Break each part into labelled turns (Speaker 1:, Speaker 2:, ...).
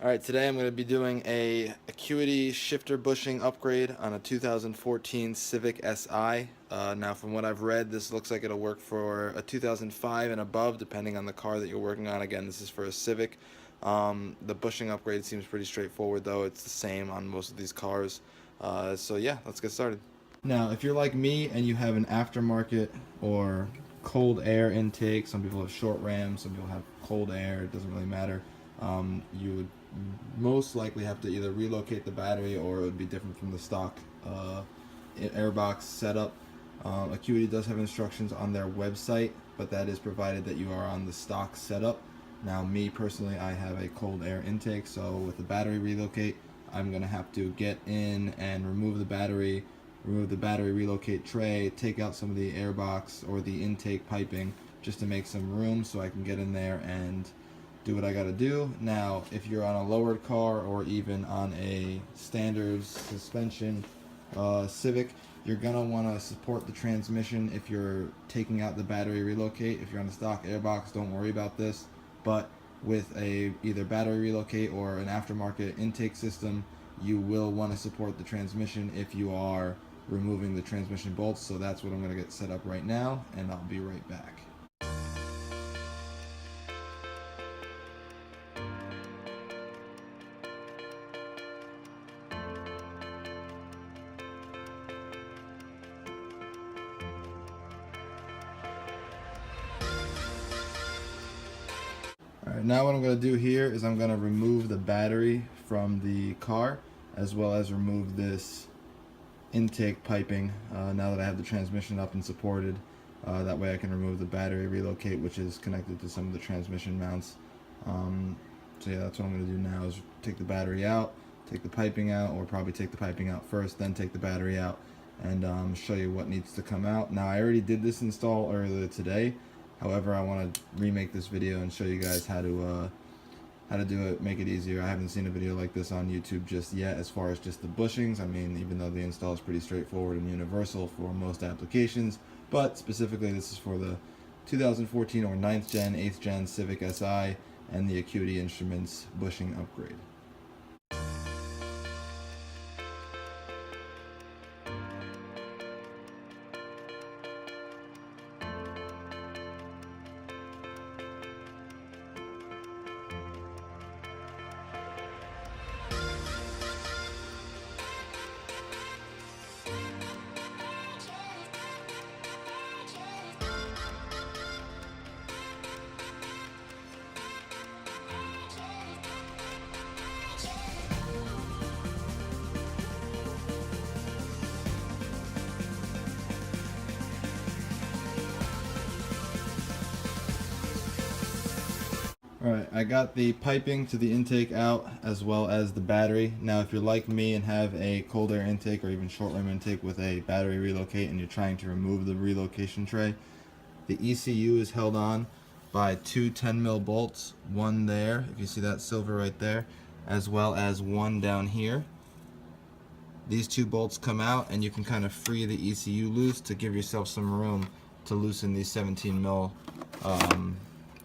Speaker 1: Alright, today I'm going to be doing a Acuity Shifter bushing upgrade on a 2014 Civic Si. Now from what I've read, this looks like it'll work for a 2005 and above, depending on the car that you're working on. Again, this is for a Civic. The bushing upgrade seems pretty straightforward though. It's the same on most of these cars. So yeah, let's get started. Now, if you're like me and you have an aftermarket or cold air intake, some people have short rams, some people have cold air, it doesn't really matter. You would most likely have to either relocate the battery or it would be different from the stock airbox setup. Acuity does have instructions on their website, but that is provided that you are on the stock setup. Now, me personally, I have a cold air intake, so with the battery relocate, I'm going to have to get in and remove the battery relocate tray, take out some of the airbox or the intake piping just to make some room so I can get in there and do what I gotta do. Now, if you're on a lowered car or even on a standard suspension Civic, you're gonna wanna support the transmission if you're taking out the battery relocate. If you're on the stock airbox, don't worry about this. But with a either battery relocate or an aftermarket intake system, you will want to support the transmission if you are removing the transmission bolts. So that's what I'm going to get set up right now, and I'll be right back. Alright, now what I'm going to do here is I'm going to remove the battery from the car, as well as remove this intake piping now that I have the transmission up and supported. That way I can remove the battery relocate, which is connected to some of the transmission mounts. So yeah, that's what I'm going to do now, is take the battery out, take the piping out, or probably take the piping out first, then take the battery out, and show you what needs to come out. Now, I already did this install earlier today. However, I want to remake this video and show you guys how to do it, make it easier. I haven't seen a video like this on YouTube just yet as far as just the bushings. I mean, even though the install is pretty straightforward and universal for most applications, but specifically this is for the 2014 or 9th gen, 8th gen Civic Si and the Acuity Instruments bushing upgrade. Alright, I got the piping to the intake out as well as the battery. Now, if you're like me and have a cold air intake or even short rim intake with a battery relocate and you're trying to remove the relocation tray, the ECU is held on by two 10mm bolts, one there, if you see that silver right there, as well as one down here. These two bolts come out and you can kind of free the ECU loose to give yourself some room to loosen these 17mm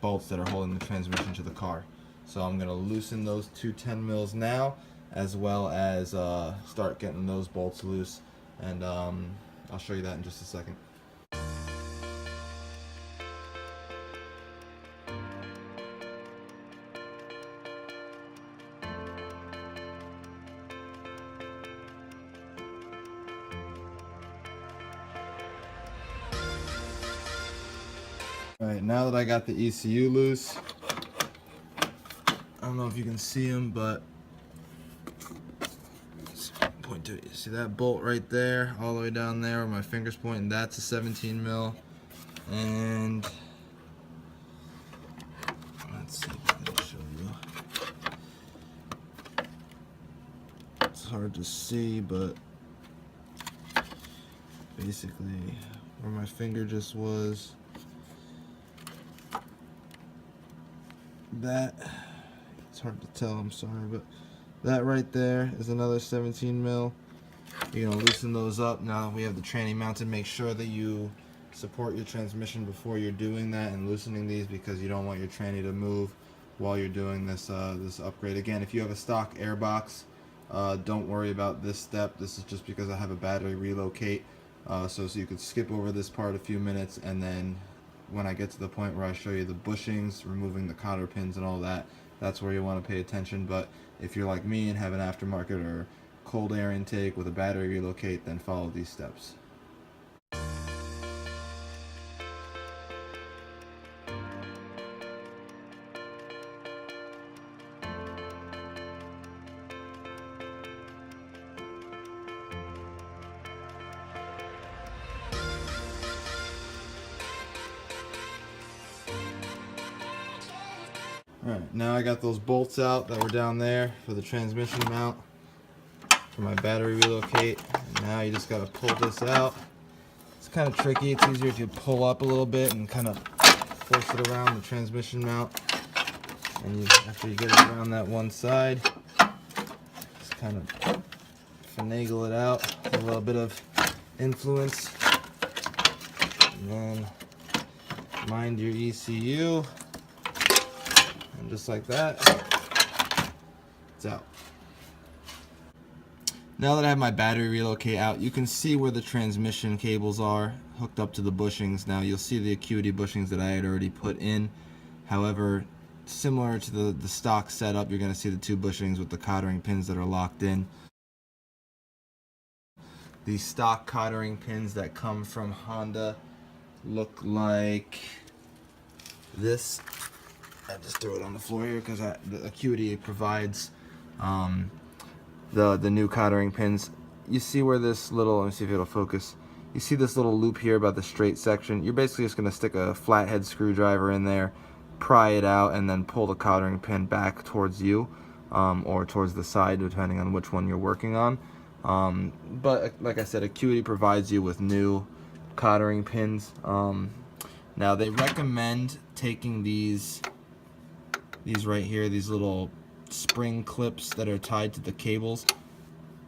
Speaker 1: bolts that are holding the transmission to the car. So I'm going to loosen those two 10mm now, as well as start getting those bolts loose, and I'll show you that in just a second. Alright, now that I got the ECU loose, I don't know if you can see them, but let's point to it. You see that bolt right there, all the way down there where my finger's pointing? That's a 17mm. And let's see if I can show you. It's hard to see, but basically where my finger just was, that, it's hard to tell, I'm sorry, but that right there is another 17mm. You're going to loosen those up. Now that we have the tranny mounted, make sure that you support your transmission before you're doing that and loosening these, because you don't want your tranny to move while you're doing this this upgrade. Again, if you have a stock airbox, don't worry about this step. This is just because I have a battery relocate, so you could skip over this part a few minutes, and then when I get to the point where I show you the bushings, removing the cotter pins and all that, that's where you want to pay attention. But if you're like me and have an aftermarket or cold air intake with a battery relocate, then follow these steps. Alright, now I got those bolts out that were down there for the transmission mount for my battery relocate. And now you just got to pull this out. It's kind of tricky. It's easier if you pull up a little bit and kind of force it around the transmission mount. And after you get it around that one side, just kind of finagle it out with a little bit of influence. And then mind your ECU. And just like that, it's out. Now that I have my battery relocate out, you can see where the transmission cables are hooked up to the bushings. Now you'll see the Acuity bushings that I had already put in. However, similar to the stock setup, you're going to see the two bushings with the cottering pins that are locked in. These stock cottering pins that come from Honda look like this. I just threw it on the floor here because the Acuity provides the new cottering pins. You see where this little, let me see if it'll focus. You see this little loop here about the straight section. You're basically just going to stick a flathead screwdriver in there, pry it out, and then pull the cottering pin back towards you or towards the side, depending on which one you're working on. But like I said, Acuity provides you with new cottering pins. Now they recommend taking these right here, these little spring clips that are tied to the cables.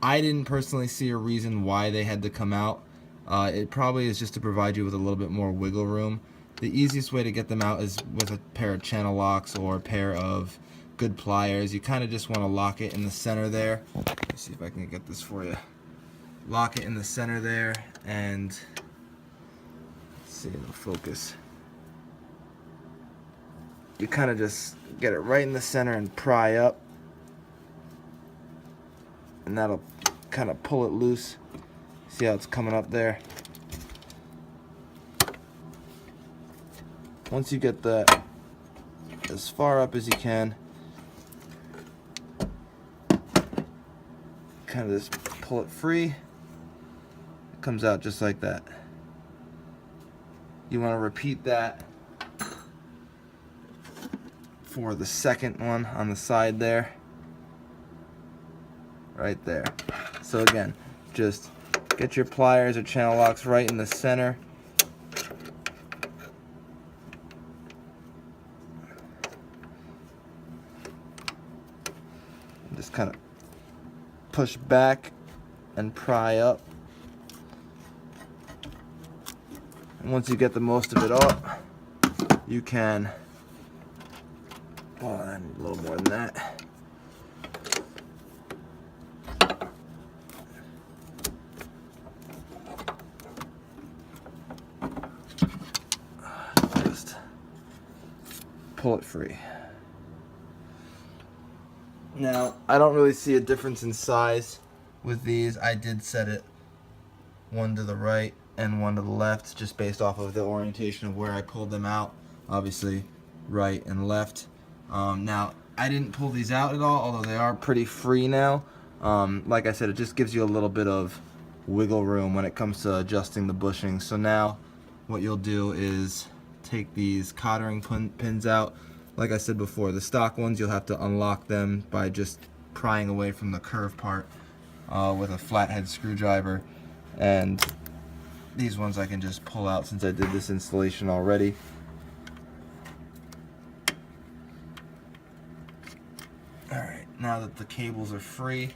Speaker 1: I didn't personally see a reason why they had to come out. It probably is just to provide you with a little bit more wiggle room. The easiest way to get them out is with a pair of channel locks or a pair of good pliers. You kind of just want to lock it in the center there. Let's see if I can get this for you. Lock it in the center there, and let's see, it'll focus. You kind of just get it right in the center and pry up, and that'll kind of pull it loose. See how it's coming up there? Once you get that as far up as you can, kind of just pull it free. It comes out just like that. You want to repeat that for the second one on the side there, right there. So again, just get your pliers or channel locks right in the center. Just kind of push back and pry up. And once you get the most of it up, you can, oh, I need a little more than that. Just pull it free. Now, I don't really see a difference in size with these. I did set it one to the right and one to the left, just based off of the orientation of where I pulled them out. Obviously, right and left. Now, I didn't pull these out at all, although they are pretty free now. Like I said, it just gives you a little bit of wiggle room when it comes to adjusting the bushings. So now, what you'll do is take these cottering pins out. Like I said before, the stock ones, you'll have to unlock them by just prying away from the curved part with a flathead screwdriver. And these ones I can just pull out since I did this installation already. Alright, now that the cables are free,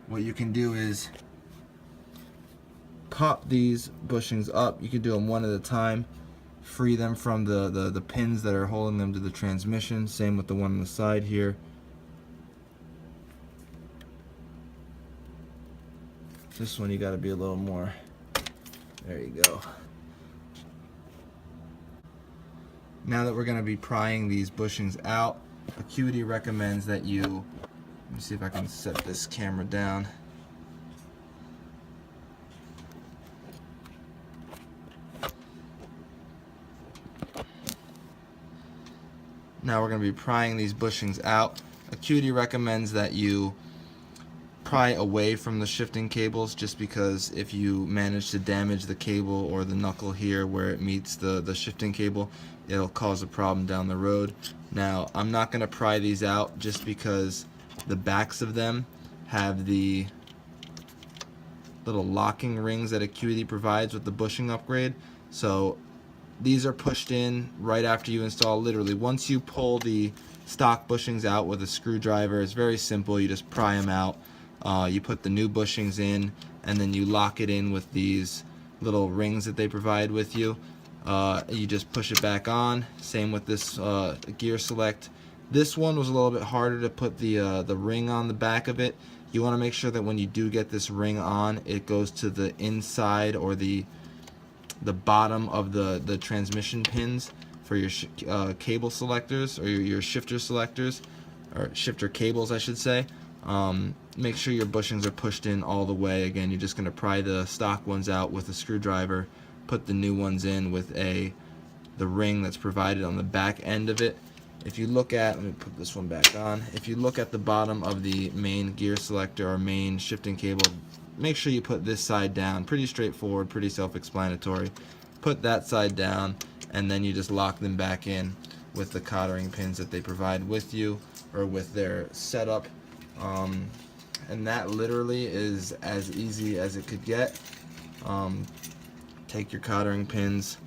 Speaker 1: what you can do is pop these bushings up. You can do them one at a time. free them from the pins that are holding them to the transmission. Same with the one on the side here. This one you got to be a little more, there you go. Now that we're going to be prying these bushings out, Acuity recommends that you, let me see if I can set this camera down. Now we're going to be prying these bushings out. Acuity recommends that you pry away from the shifting cables, just because if you manage to damage the cable or the knuckle here where it meets the shifting cable, it'll cause a problem down the road. Now I'm not going to pry these out just because the backs of them have the little locking rings that Acuity provides with the bushing upgrade. So these are pushed in right after you install. Literally, once you pull the stock bushings out with a screwdriver, it's very simple. You just pry them out. You put the new bushings in, and then you lock it in with these little rings that they provide with you. You just push it back on. Same with this gear select. This one was a little bit harder to put the ring on the back of it. You want to make sure that when you do get this ring on, it goes to the inside or the bottom of the transmission pins for your cable selectors, or your shifter selectors, or shifter cables I should say. Make sure your bushings are pushed in all the way. Again, you're just going to pry the stock ones out with a screwdriver, put the new ones in with the ring that's provided on the back end of it. If you look at, let me put this one back on, if you look at the bottom of the main gear selector or main shifting cable, make sure you put this side down. Pretty straightforward, pretty self-explanatory. Put that side down, and then you just lock them back in with the cottering pins that they provide with you, or with their setup. And that literally is as easy as it could get. Take your cottering pins,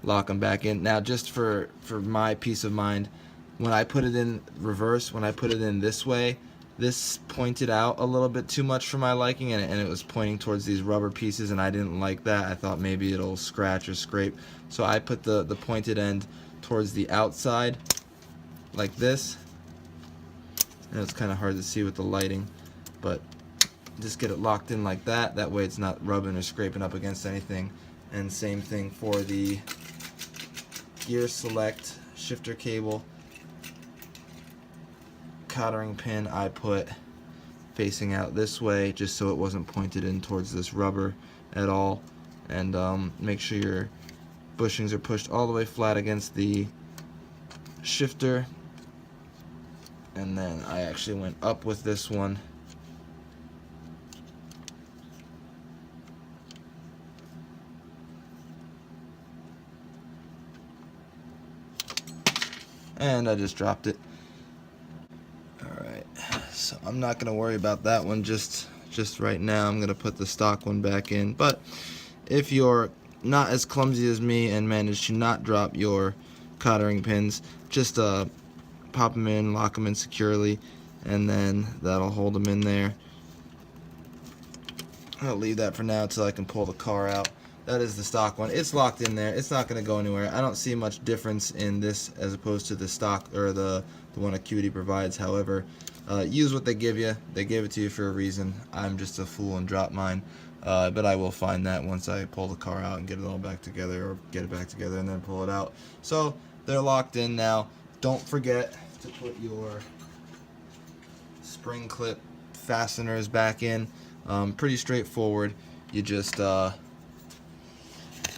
Speaker 1: lock them back in. Now, just for my peace of mind, when I put it in reverse, when I put it in this way, this pointed out a little bit too much for my liking, and it was pointing towards these rubber pieces, and I didn't like that. I thought maybe it'll scratch or scrape, so I put the pointed end towards the outside like this. And it's kind of hard to see with the lighting, but just get it locked in like that. That way it's not rubbing or scraping up against anything. And same thing for the gear select shifter cable. Cottering pin I put facing out this way, just so it wasn't pointed in towards this rubber at all. And make sure your bushings are pushed all the way flat against the shifter. And then I actually went up with this one. And I just dropped it. Alright, so I'm not going to worry about that one just right now. I'm going to put the stock one back in. But if you're not as clumsy as me and manage to not drop your cottering pins, just pop them in, lock them in securely, and then that'll hold them in there. I'll leave that for now until I can pull the car out. That is the stock one. It's locked in there. It's not going to go anywhere. I don't see much difference in this as opposed to the stock, or the one Acuity provides. However, use what they give you. They gave it to you for a reason. I'm just a fool and drop mine. But I will find that once I pull the car out and get it all back together, or get it back together and then pull it out. So they're locked in now. Don't forget to put your spring clip fasteners back in. Pretty straightforward. You just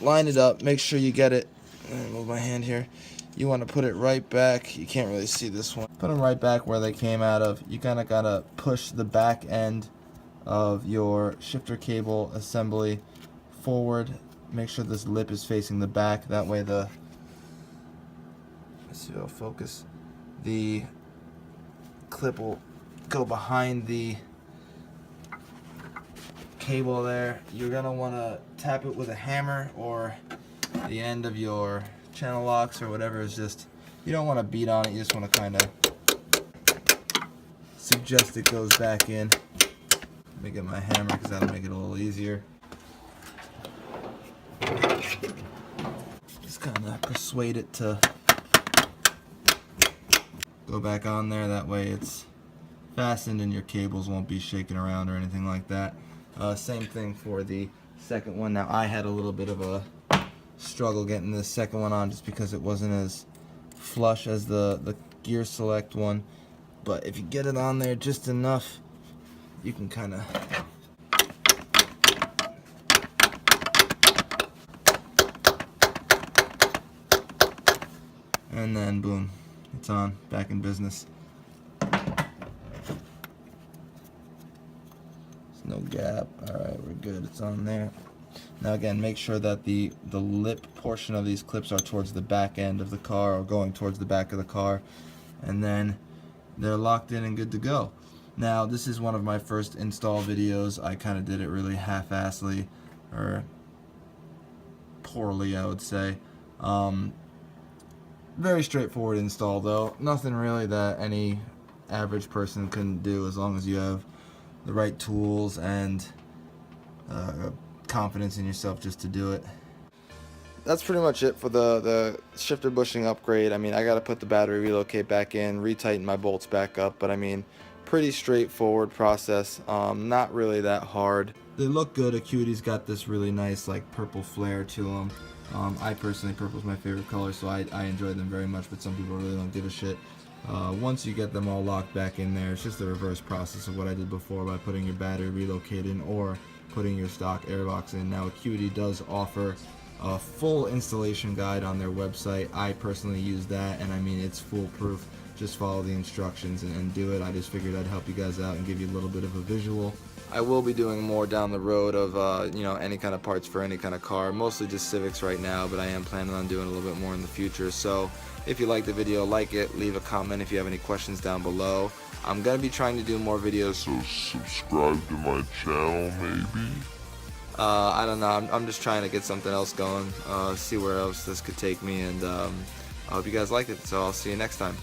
Speaker 1: line it up, make sure you get it. Move my hand here. You want to put it right back. You can't really see this one. Put them right back where they came out of. You kind of gotta push the back end of your shifter cable assembly forward. Make sure this lip is facing the back. That way let's see if I'll focus. The clip will go behind the cable there. You're going to want to tap it with a hammer, or the end of your channel locks or whatever. Is just, you don't want to beat on it, you just want to kind of suggest it goes back in. Let me get my hammer because that'll make it a little easier. Just kind of persuade it to go back on there. That way it's fastened and your cables won't be shaking around or anything like that. Same thing for the second one. Now I had a little bit of a struggle getting this second one on just because it wasn't as flush as the gear select one, but if you get it on there just enough, you can kind of and then boom, it's on, back in business. No gap. Alright, we're good. It's on there. Now again, make sure that the lip portion of these clips are towards the back end of the car, or going towards the back of the car, and then they're locked in and good to go. Now this is one of my first install videos. I kind of did it really half-assly, or poorly I would say. Very straightforward install though. Nothing really that any average person couldn't do, as long as you have the right tools and confidence in yourself just to do it. That's pretty much it for the shifter bushing upgrade. I mean, I got to put the battery relocate back in, retighten my bolts back up, but I mean, pretty straightforward process. Not really that hard. They look good. Acuity's got this really nice like purple flare to them. I personally, purple's my favorite color, so I enjoy them very much, but some people really don't give a shit. Once you get them all locked back in there, it's just the reverse process of what I did before by putting your battery relocate in or putting your stock airbox in. Now Acuity does offer a full installation guide on their website. I personally use that, and I mean, it's foolproof. Just follow the instructions and do it. I just figured I'd help you guys out and give you a little bit of a visual. I will be doing more down the road of you know, any kind of parts for any kind of car, mostly just Civics right now, but I am planning on doing a little bit more in the future. So if you like the video, like it, leave a comment if you have any questions down below. I'm gonna be trying to do more videos, so subscribe to my channel maybe. I don't know, I'm just trying to get something else going, see where else this could take me, and I hope you guys liked it, so I'll see you next time.